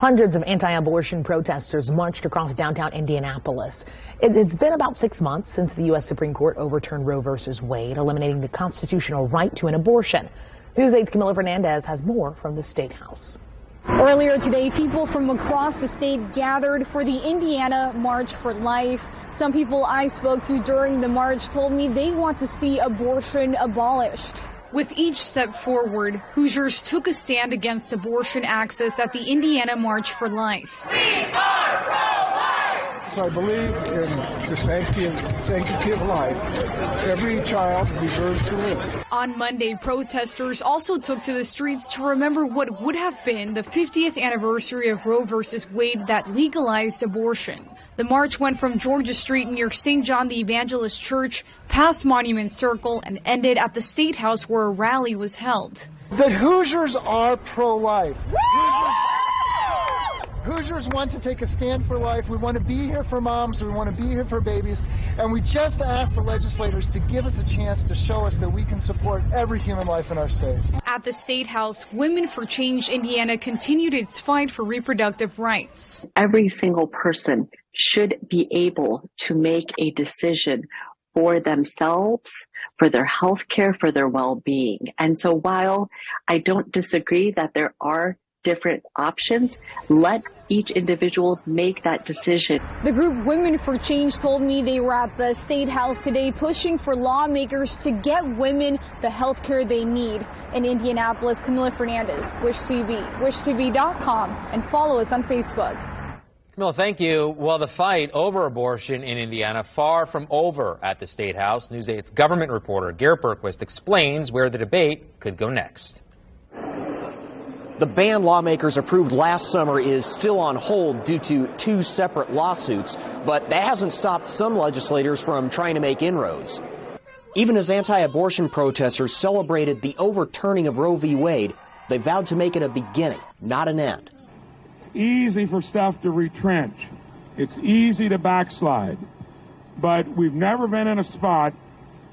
Hundreds of anti-abortion protesters marched across downtown Indianapolis. It has been about 6 months since the U.S. Supreme Court overturned Roe v. Wade, eliminating the constitutional right to an abortion. News 8's Camila Fernandez has more from the State House. Earlier today, people from across the state gathered for the Indiana March for Life. Some people I spoke to during the march told me they want to see abortion abolished. With each step forward, Hoosiers took a stand against abortion access at the Indiana March for Life. We are pro-life! So I believe in the sanctity of life. Every child deserves to live. On Monday, protesters also took to the streets to remember what would have been the 50th anniversary of Roe v. Wade that legalized abortion. The march went from Georgia Street near St. John the Evangelist Church, past Monument Circle, and ended at the State House where a rally was held. The Hoosiers are pro-life. Hoosiers want to take a stand for life. We want to be here for moms. We want to be here for babies. And we just asked the legislators to give us a chance to show us that we can support every human life in our state. At the State House, Women for Change Indiana continued its fight for reproductive rights. Every single person should be able to make a decision for themselves, for their health care, for their well-being. And so while I don't disagree that there are different options, let each individual make that decision. The group Women for Change told me they were at the State House today pushing for lawmakers to get women the health care they need. In Indianapolis, Camila Fernandez, Wish TV, wishtv.com, and follow us on Facebook. Camila, thank you. Well, the fight over abortion in Indiana far from over at the State House. News 8's government reporter Garrett Bergquist explains where the debate could go next. The ban lawmakers approved last summer is still on hold due to 2 separate lawsuits, but that hasn't stopped some legislators from trying to make inroads. Even as anti-abortion protesters celebrated the overturning of Roe v. Wade, they vowed to make it a beginning, not an end. It's easy for stuff to retrench. It's easy to backslide. But we've never been in a spot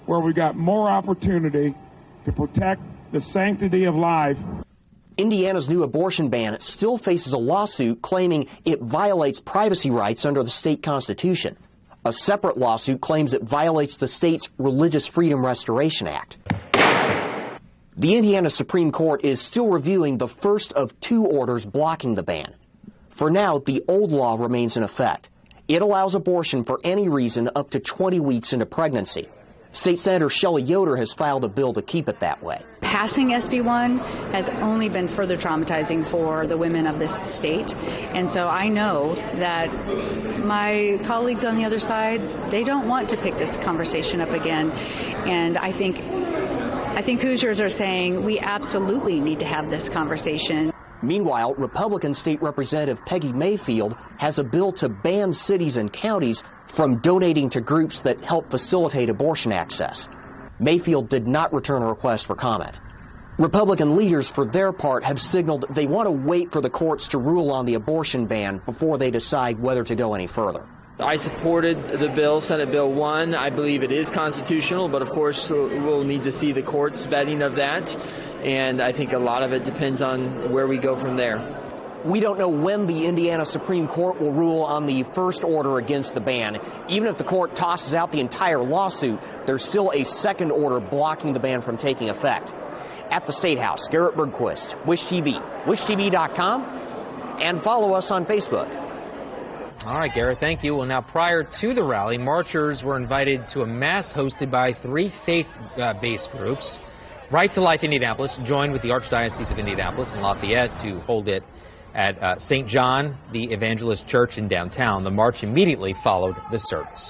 where we got more opportunity to protect the sanctity of life. Indiana's new abortion ban still faces a lawsuit claiming it violates privacy rights under the state constitution. A separate lawsuit claims it violates the state's Religious Freedom Restoration Act. The Indiana Supreme Court is still reviewing the first of 2 orders blocking the ban. For now, the old law remains in effect. It allows abortion for any reason up to 20 weeks into pregnancy. State Senator Shelley Yoder has filed a bill to keep it that way. Passing SB 1 has only been further traumatizing for the women of this state. And so I know that my colleagues on the other side, they don't want to pick this conversation up again. And I think Hoosiers are saying we absolutely need to have this conversation. Meanwhile, Republican State Representative Peggy Mayfield has a bill to ban cities and counties from donating to groups that help facilitate abortion access. Mayfield did not return a request for comment. Republican leaders, for their part, have signaled they want to wait for the courts to rule on the abortion ban before they decide whether to go any further. I supported the bill, Senate Bill 1. I believe it is constitutional, but of course we'll need to see the court's vetting of that. And I think a lot of it depends on where we go from there. We don't know when the Indiana Supreme Court will rule on the first order against the ban. Even if the court tosses out the entire lawsuit, there's still a second order blocking the ban from taking effect. At the State House, Garrett Bergquist, Wish TV, wishtv.com, and follow us on Facebook. All right, Garrett, thank you. Well, now, prior to the rally, marchers were invited to a mass hosted by 3 faith-based groups. Right to Life Indianapolis joined with the Archdiocese of Indianapolis and Lafayette to hold it at St. John the Evangelist Church in downtown. The march immediately followed the service.